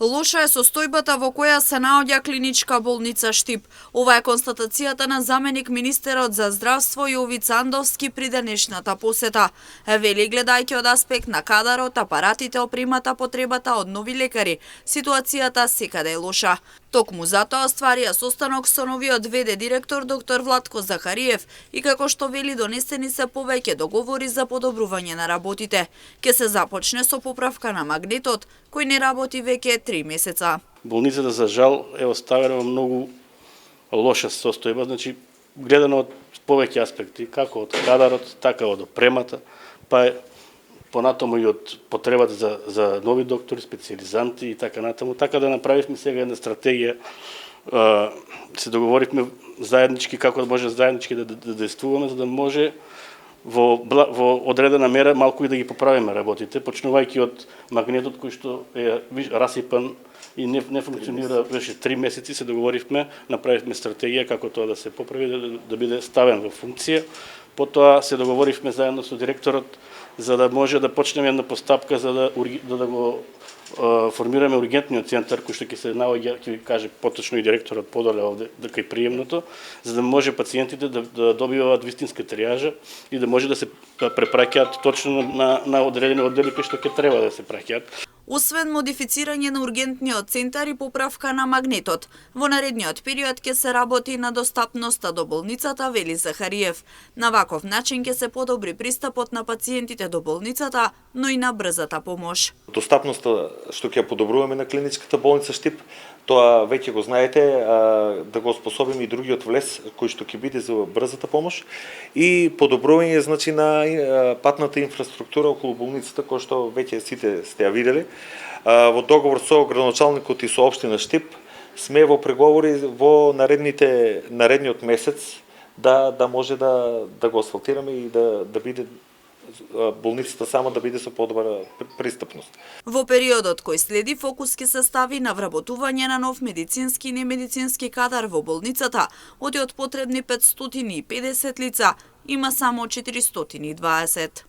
Лоша е состојбата во која се наоѓа клиничка болница Штип. Ова е констатацијата на заменик министерот за здравство Јовица Андовски при денешната посета. Вели, гледајќи од аспект на кадарот, апаратите, опремата, потребата од нови лекари, ситуацијата секаде е лоша. Токму затоа остварија состанок со новиот ВД директор доктор Владко Захариев и како што вели, донесени се повеќе договори за подобрување на работите. Ке се започне со поправка на магнетот, кој не работи веќе 3 месеца. Болницата за жал е оставена во многу лоша состојба, значи гледано од повеќе аспекти, како од кадарот, така од опремата, па понатаму и од потребата за нови доктори, специализанти и така натаму. Така да направивме сега една стратегија, се договоривме заеднички како да може заеднички да действуваме, за да може во одредена мера малку и да ги поправиме работите, почнувајќи од магнетот кој што е расипан и не функционира веќе 3 месеци. Се договоривме, направивме стратегија како тоа да се поправи, да биде ставен во функција. Потоа се договоривме заедно со директорот за да може да почнеме една постапка за да го формираме ургентниот центар кој што ќе се наоѓа, ќе ви каже поточно и директорот подоле овде кај приемното, за да може пациентите да добиваат вистинска тријажа и да може да се препраќаат точно на одредени оддели кои што ќе треба да се праќаат. Освен модифицирање на ургентниот центар и поправка на магнетот, во наредниот период ќе се работи на достапноста до болницата, вели Захариев. На ваков начин ќе се подобри пристапот на пациентите до болницата, но и на брзата помош. Достапноста што ќе подобруваме на клиничката болница Штип, тоа веќе го знаете, да го способиме и другиот влез кој што ќе биде за брзата помош и подобрување значи на патната инфраструктура околу болницата, кој што веќе сите сте ја виделе. Во договор со градоначалникот и со општина Штип сме во преговори во наредниот месец да може да го асфалтираме и да биде болницата сама да биде со подобра пристапност. Во периодот кој следи, фокус ќе се стави на вработување на нов медицински и немедицински кадар во болницата. Од потребни 550 лица, има само 420.